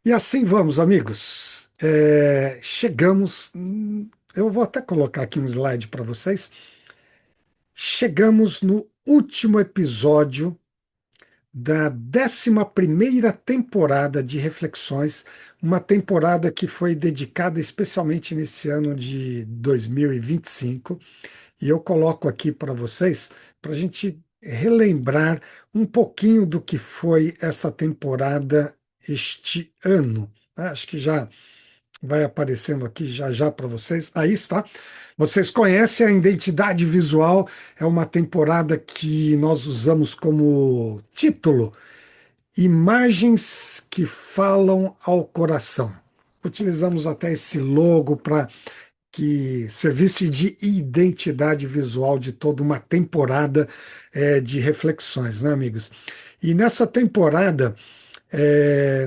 E assim vamos, amigos. Chegamos. Eu vou até colocar aqui um slide para vocês. Chegamos no último episódio da 11ª temporada de Reflexões, uma temporada que foi dedicada especialmente nesse ano de 2025. E eu coloco aqui para vocês, para a gente relembrar um pouquinho do que foi essa temporada este ano. Acho que já vai aparecendo aqui já já para vocês. Aí está. Vocês conhecem a identidade visual, é uma temporada que nós usamos como título Imagens que Falam ao Coração. Utilizamos até esse logo para que servisse de identidade visual de toda uma temporada de reflexões, né, amigos? E nessa temporada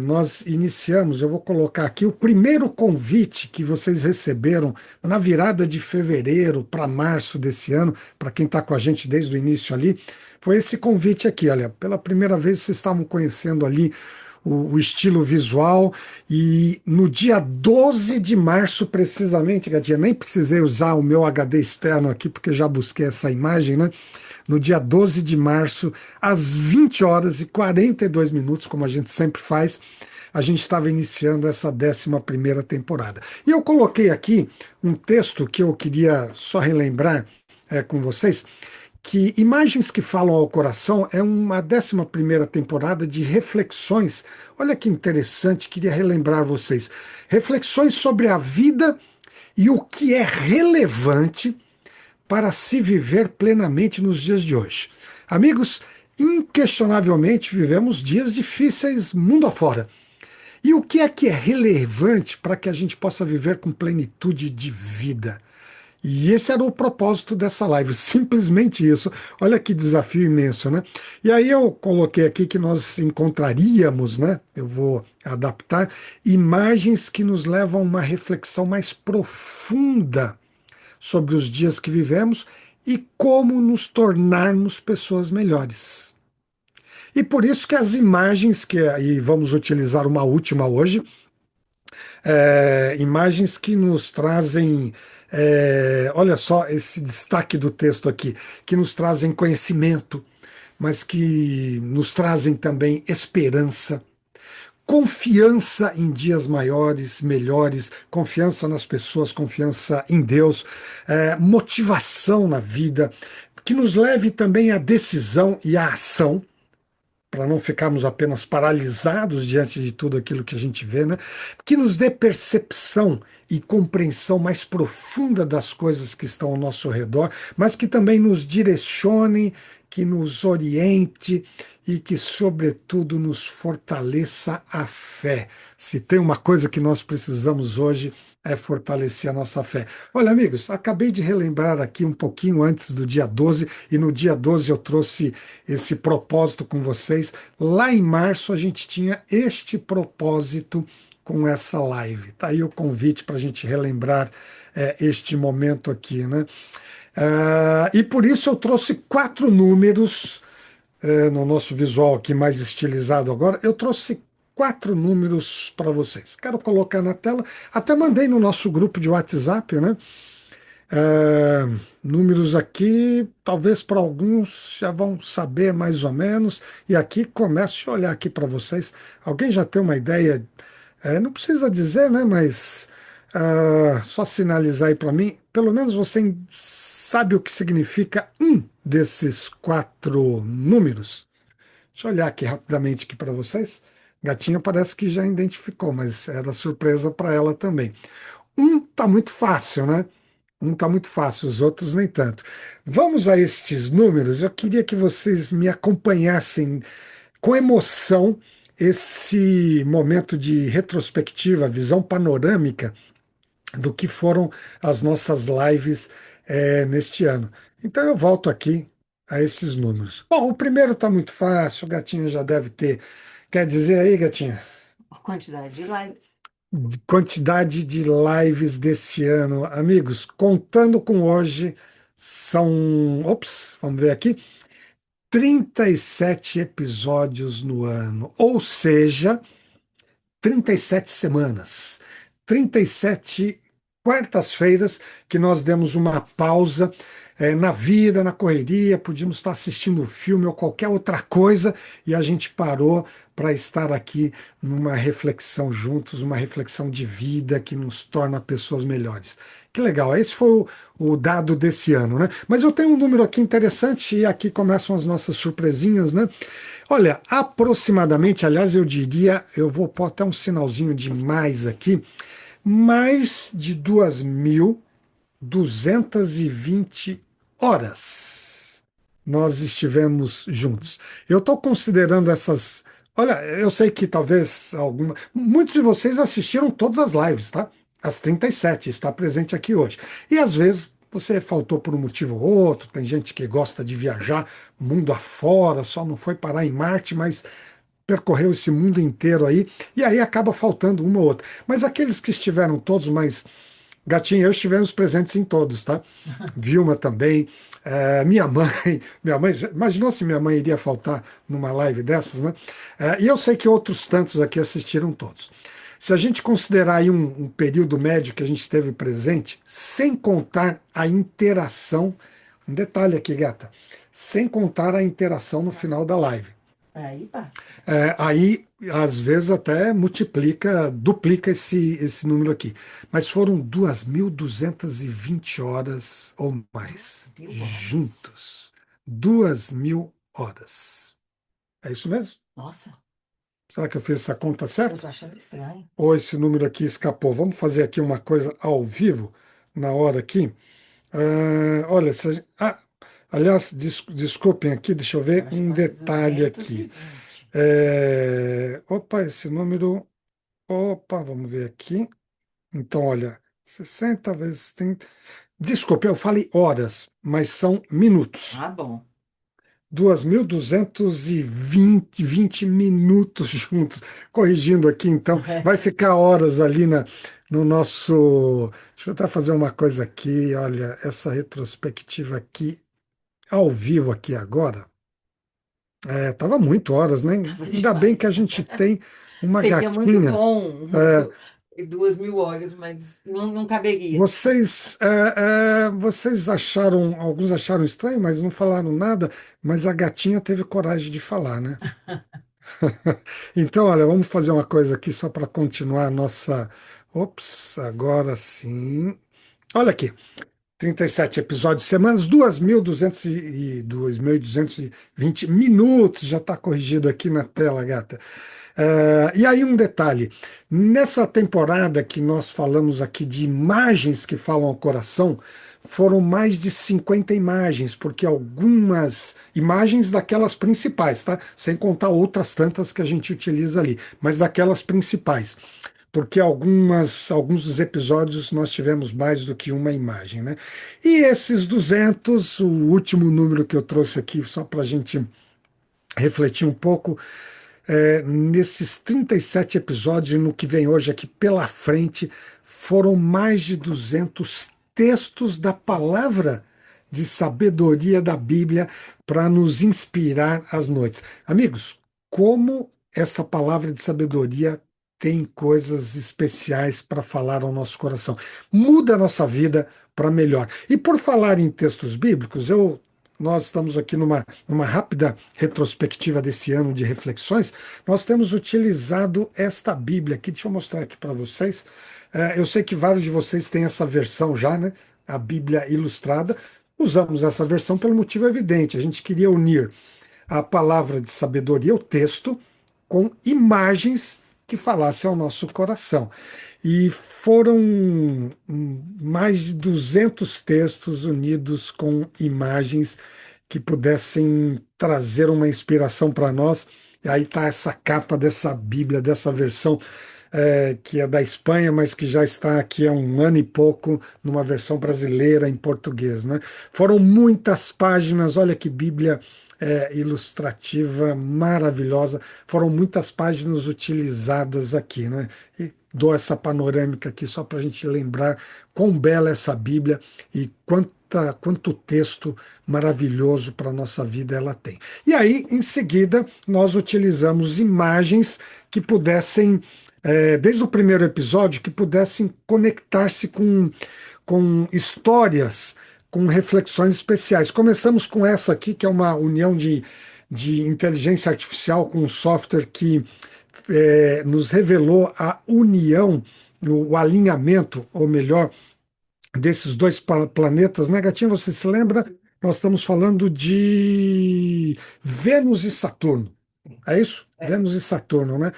nós iniciamos, eu vou colocar aqui o primeiro convite que vocês receberam na virada de fevereiro para março desse ano, para quem está com a gente desde o início ali, foi esse convite aqui, olha, pela primeira vez vocês estavam conhecendo ali o estilo visual, e no dia 12 de março, precisamente, Gatinha, nem precisei usar o meu HD externo aqui, porque já busquei essa imagem, né? No dia 12 de março, às 20 horas e 42 minutos, como a gente sempre faz, a gente estava iniciando essa 11ª temporada. E eu coloquei aqui um texto que eu queria só relembrar com vocês, que Imagens que Falam ao Coração é uma 11ª temporada de reflexões. Olha que interessante, queria relembrar vocês. Reflexões sobre a vida e o que é relevante para se viver plenamente nos dias de hoje. Amigos, inquestionavelmente vivemos dias difíceis mundo afora. E o que é relevante para que a gente possa viver com plenitude de vida? E esse era o propósito dessa live, simplesmente isso. Olha que desafio imenso, né? E aí eu coloquei aqui que nós encontraríamos, né? Eu vou adaptar imagens que nos levam a uma reflexão mais profunda sobre os dias que vivemos e como nos tornarmos pessoas melhores. E por isso que as imagens que e vamos utilizar uma última hoje, imagens que nos trazem, olha só esse destaque do texto aqui, que nos trazem conhecimento, mas que nos trazem também esperança, confiança em dias maiores, melhores, confiança nas pessoas, confiança em Deus, motivação na vida, que nos leve também à decisão e à ação, para não ficarmos apenas paralisados diante de tudo aquilo que a gente vê, né? Que nos dê percepção e compreensão mais profunda das coisas que estão ao nosso redor, mas que também nos direcione, que nos oriente e que, sobretudo, nos fortaleça a fé. Se tem uma coisa que nós precisamos hoje, é fortalecer a nossa fé. Olha, amigos, acabei de relembrar aqui um pouquinho antes do dia 12, e no dia 12 eu trouxe esse propósito com vocês. Lá em março a gente tinha este propósito com essa live. Tá aí o convite para a gente relembrar este momento aqui, né? E por isso eu trouxe quatro números no nosso visual aqui mais estilizado agora. Eu trouxe quatro números para vocês. Quero colocar na tela. Até mandei no nosso grupo de WhatsApp, né? É, números aqui, talvez para alguns já vão saber mais ou menos. E aqui começo a olhar aqui para vocês. Alguém já tem uma ideia? Não precisa dizer, né? Mas só sinalizar aí para mim. Pelo menos você sabe o que significa um desses quatro números. Deixa eu olhar aqui rapidamente aqui para vocês. Gatinha parece que já identificou, mas era surpresa para ela também. Um tá muito fácil, né? Um tá muito fácil, os outros nem tanto. Vamos a estes números. Eu queria que vocês me acompanhassem com emoção esse momento de retrospectiva, visão panorâmica do que foram as nossas lives neste ano. Então eu volto aqui a esses números. Bom, o primeiro está muito fácil, o gatinho já deve ter. Quer dizer aí, gatinha? A quantidade de lives. Quantidade de lives desse ano, amigos, contando com hoje, são, ops, vamos ver aqui, 37 episódios no ano. Ou seja, 37 semanas, 37 quartas-feiras que nós demos uma pausa na vida, na correria, podíamos estar assistindo filme ou qualquer outra coisa e a gente parou para estar aqui numa reflexão juntos, uma reflexão de vida que nos torna pessoas melhores. Que legal, esse foi o dado desse ano, né? Mas eu tenho um número aqui interessante e aqui começam as nossas surpresinhas, né? Olha, aproximadamente, aliás, eu diria, eu vou pôr até um sinalzinho de mais aqui, mais de 2.220 horas nós estivemos juntos. Eu estou considerando essas. Olha, eu sei que talvez muitos de vocês assistiram todas as lives, tá? As 37, está presente aqui hoje. E às vezes você faltou por um motivo ou outro, tem gente que gosta de viajar mundo afora, só não foi parar em Marte, mas percorreu esse mundo inteiro aí, e aí acaba faltando uma ou outra. Mas aqueles que estiveram todos, mas Gatinho e eu estivemos presentes em todos, tá? Vilma também, minha mãe, minha mãe, imaginou se minha mãe iria faltar numa live dessas, né? E eu sei que outros tantos aqui assistiram todos. Se a gente considerar aí um período médio que a gente esteve presente, sem contar a interação, um detalhe aqui, gata, sem contar a interação no final da live. Aí passa. Aí, às vezes, até multiplica, duplica esse número aqui. Mas foram 2.220 horas ou mais 2.000 horas. juntos. 2.000 horas. É isso mesmo? Nossa, Será que eu fiz essa conta eu certa? tô achando estranho. Ou esse número aqui escapou? Vamos fazer aqui uma coisa ao vivo, na hora aqui. Olha, aliás, desculpem aqui, deixa eu Eu ver acho um mais detalhe aqui. 220. Opa, esse número. Opa, vamos ver aqui. Então, olha, 60 vezes 30. Desculpe, eu falei horas, mas são minutos. Ah, bom. 2.220 minutos juntos. Corrigindo aqui, então, vai ficar horas ali no nosso. Deixa eu até fazer uma coisa aqui. Olha, essa retrospectiva aqui, ao vivo aqui agora. Tava muito horas, né? Tava Ainda bem demais. que a gente tem uma Seria muito gatinha. bom É, 2.000 horas, mas não caberia. vocês acharam, alguns acharam estranho, mas não falaram nada, mas a gatinha teve coragem de falar, né? Então, olha, vamos fazer uma coisa aqui só para continuar a nossa. Ops, agora sim. Olha aqui. 37 episódios, semanas, 2.220 minutos, já está corrigido aqui na tela, gata. E aí um detalhe, nessa temporada que nós falamos aqui de imagens que falam ao coração, foram mais de 50 imagens, porque algumas imagens daquelas principais, tá? Sem contar outras tantas que a gente utiliza ali, mas daquelas principais porque alguns dos episódios nós tivemos mais do que uma imagem, né? E esses 200, o último número que eu trouxe aqui, só para a gente refletir um pouco, nesses 37 episódios e no que vem hoje aqui pela frente, foram mais de 200 textos da palavra de sabedoria da Bíblia para nos inspirar às noites. Amigos, como essa palavra de sabedoria tem coisas especiais para falar ao nosso coração. Muda a nossa vida para melhor. E por falar em textos bíblicos, nós estamos aqui numa rápida retrospectiva desse ano de reflexões. Nós temos utilizado esta Bíblia aqui. Deixa eu mostrar aqui para vocês. Eu sei que vários de vocês têm essa versão já, né? A Bíblia Ilustrada. Usamos essa versão pelo motivo evidente. A gente queria unir a palavra de sabedoria, o texto, com imagens que falassem ao nosso coração. E foram mais de 200 textos unidos com imagens que pudessem trazer uma inspiração para nós. E aí está essa capa dessa Bíblia, dessa versão que é da Espanha, mas que já está aqui há um ano e pouco numa versão brasileira em português, né? Foram muitas páginas, olha que Bíblia ilustrativa maravilhosa. Foram muitas páginas utilizadas aqui, né? E dou essa panorâmica aqui só para a gente lembrar quão bela é essa Bíblia e quanto texto maravilhoso para a nossa vida ela tem. E aí, em seguida, nós utilizamos imagens que pudessem, desde o primeiro episódio, que pudessem conectar-se com histórias, com reflexões especiais. Começamos com essa aqui, que é uma união de inteligência artificial com um software que nos revelou a união, o alinhamento, ou melhor, desses dois planetas, né, Gatinho? Você se lembra? Nós estamos falando de Vênus e Saturno. É isso? É. Vênus e Saturno, né?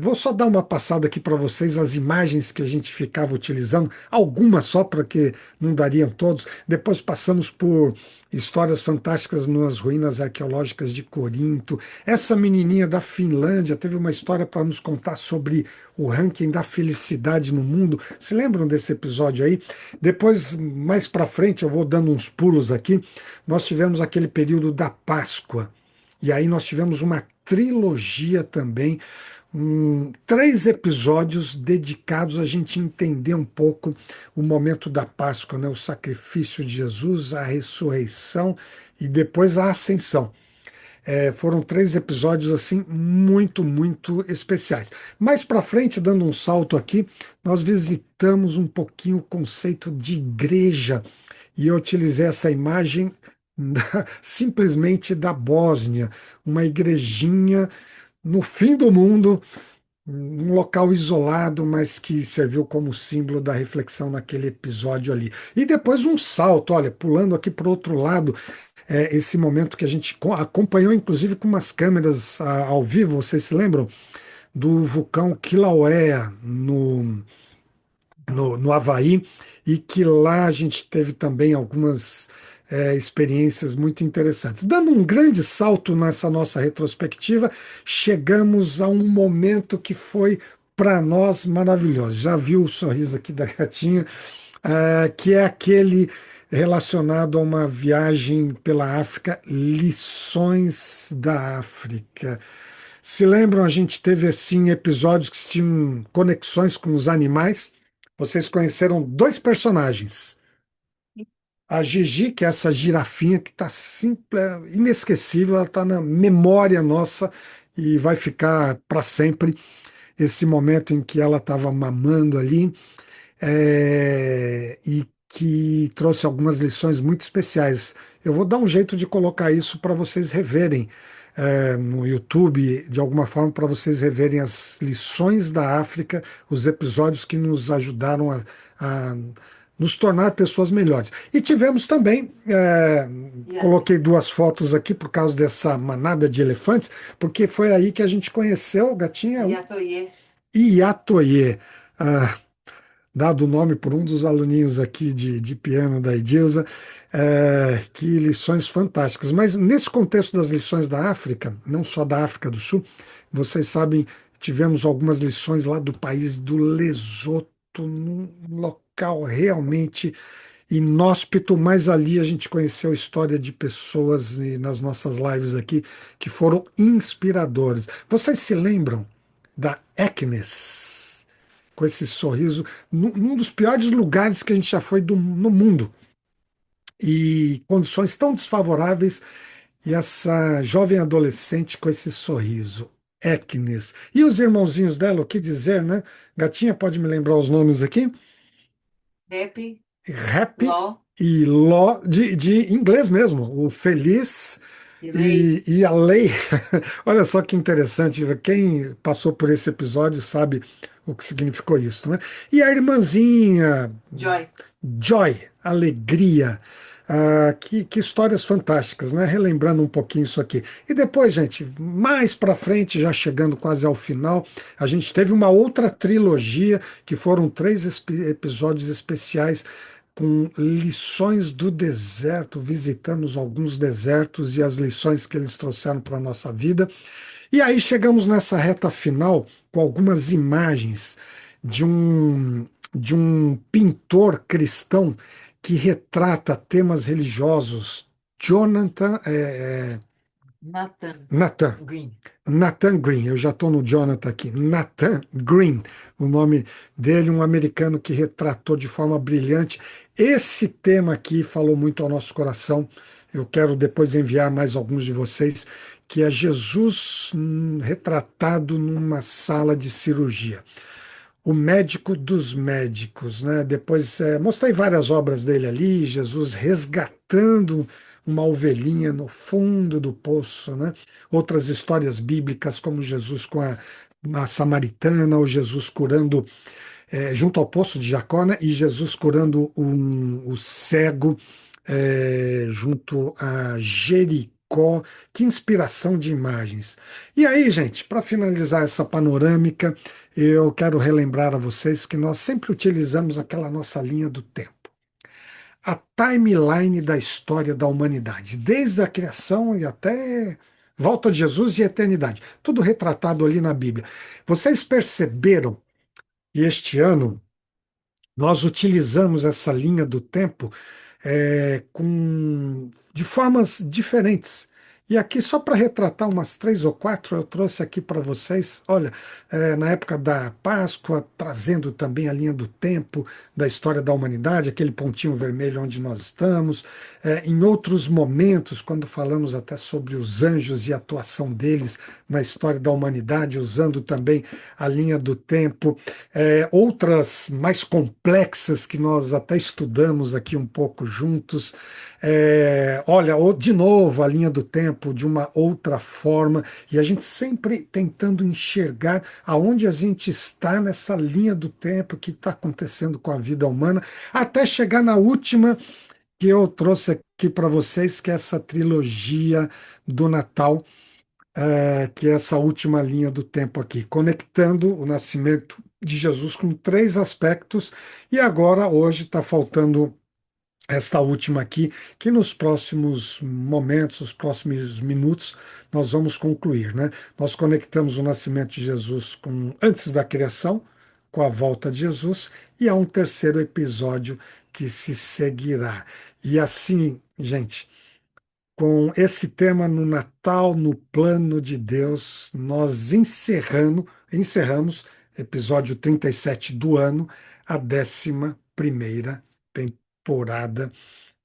Vou só dar uma passada aqui para vocês, as imagens que a gente ficava utilizando, algumas só, para que não dariam todos. Depois passamos por histórias fantásticas nas ruínas arqueológicas de Corinto. Essa menininha da Finlândia teve uma história para nos contar sobre o ranking da felicidade no mundo. Se lembram desse episódio aí? Depois, mais para frente, eu vou dando uns pulos aqui. Nós tivemos aquele período da Páscoa. E aí nós tivemos uma trilogia também, três episódios dedicados a gente entender um pouco o momento da Páscoa, né? O sacrifício de Jesus, a ressurreição e depois a ascensão. Foram três episódios assim muito especiais. Mais para frente, dando um salto aqui, nós visitamos um pouquinho o conceito de igreja e eu utilizei essa imagem simplesmente da Bósnia, uma igrejinha no fim do mundo, um local isolado, mas que serviu como símbolo da reflexão naquele episódio ali. E depois um salto, olha, pulando aqui para o outro lado, esse momento que a gente acompanhou, inclusive com umas câmeras ao vivo, vocês se lembram? Do vulcão Kilauea, no Havaí, e que lá a gente teve também algumas experiências muito interessantes. Dando um grande salto nessa nossa retrospectiva, chegamos a um momento que foi para nós maravilhoso. Já viu o sorriso aqui da gatinha, que é aquele relacionado a uma viagem pela África, Lições da África. Se lembram, a gente teve assim episódios que tinham conexões com os animais. Vocês conheceram dois personagens. A Gigi, que é essa girafinha que está simples, inesquecível, ela está na memória nossa e vai ficar para sempre esse momento em que ela estava mamando ali, e que trouxe algumas lições muito especiais. Eu vou dar um jeito de colocar isso para vocês reverem no YouTube, de alguma forma, para vocês reverem as lições da África, os episódios que nos ajudaram a nos tornar pessoas melhores. E tivemos também, coloquei duas fotos aqui por causa dessa manada de elefantes, porque foi aí que a gente conheceu, Gatinha, o Iatoiê. Iatoiê, dado o nome por um dos aluninhos aqui de piano da Edilza. Que lições fantásticas. Mas nesse contexto das lições da África, não só da África do Sul, vocês sabem, tivemos algumas lições lá do país do Lesoto, num local realmente inóspito, mas ali a gente conheceu a história de pessoas e nas nossas lives aqui que foram inspiradoras. Vocês se lembram da Agnes? Com esse sorriso, num dos piores lugares que a gente já foi no mundo, e condições tão desfavoráveis, e essa jovem adolescente com esse sorriso, Agnes. E os irmãozinhos dela, o que dizer, né? Gatinha, pode me lembrar os nomes aqui? Rap, Rap Ló e Ló, de inglês mesmo, o Feliz e Lei. e a Lei. Olha só que interessante, quem passou por esse episódio sabe o que significou isso, né? E a irmãzinha, Joy. Joy, alegria. Que histórias fantásticas, né? Relembrando um pouquinho isso aqui. E depois, gente, mais para frente, já chegando quase ao final, a gente teve uma outra trilogia que foram três episódios especiais com lições do deserto, visitamos alguns desertos e as lições que eles trouxeram para a nossa vida. E aí chegamos nessa reta final com algumas imagens de um pintor cristão que retrata temas religiosos, Jonathan, Nathan Nathan. Green. Nathan Green, eu já estou no Jonathan aqui. Nathan Green, o nome dele, um americano que retratou de forma brilhante esse tema aqui, falou muito ao nosso coração. Eu quero depois enviar mais alguns de vocês, que é Jesus retratado numa sala de cirurgia. O médico dos médicos, né? Depois mostrei várias obras dele ali, Jesus resgatando uma ovelhinha no fundo do poço, né? Outras histórias bíblicas, como Jesus com a samaritana, ou Jesus curando junto ao poço de Jacó, né? E Jesus curando o cego junto a Jericó. Que inspiração de imagens. E aí, gente, para finalizar essa panorâmica, eu quero relembrar a vocês que nós sempre utilizamos aquela nossa linha do tempo. A timeline da história da humanidade, desde a criação e até volta de Jesus e eternidade. Tudo retratado ali na Bíblia. Vocês perceberam que este ano nós utilizamos essa linha do tempo de formas diferentes. E aqui, só para retratar umas três ou quatro, eu trouxe aqui para vocês, olha, na época da Páscoa, trazendo também a linha do tempo da história da humanidade, aquele pontinho vermelho onde nós estamos. Em outros momentos, quando falamos até sobre os anjos e a atuação deles na história da humanidade, usando também a linha do tempo. Outras mais complexas que nós até estudamos aqui um pouco juntos. Olha, de novo a linha do tempo de uma outra forma, e a gente sempre tentando enxergar aonde a gente está nessa linha do tempo, o que está acontecendo com a vida humana, até chegar na última que eu trouxe aqui para vocês, que é essa trilogia do Natal, que é essa última linha do tempo aqui, conectando o nascimento de Jesus com três aspectos, e agora, hoje, está faltando esta última aqui, que nos próximos momentos, os próximos minutos, nós vamos concluir, né? Nós conectamos o nascimento de Jesus com antes da criação, com a volta de Jesus, e há um terceiro episódio que se seguirá. E assim, gente, com esse tema no Natal, no plano de Deus, nós encerramos episódio 37 do ano, a 11ª temporada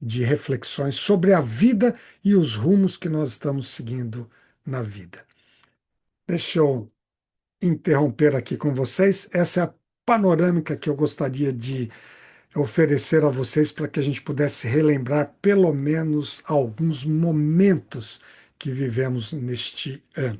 de reflexões sobre a vida e os rumos que nós estamos seguindo na vida. Deixa eu interromper aqui com vocês. Essa é a panorâmica que eu gostaria de oferecer a vocês para que a gente pudesse relembrar pelo menos alguns momentos que vivemos neste ano.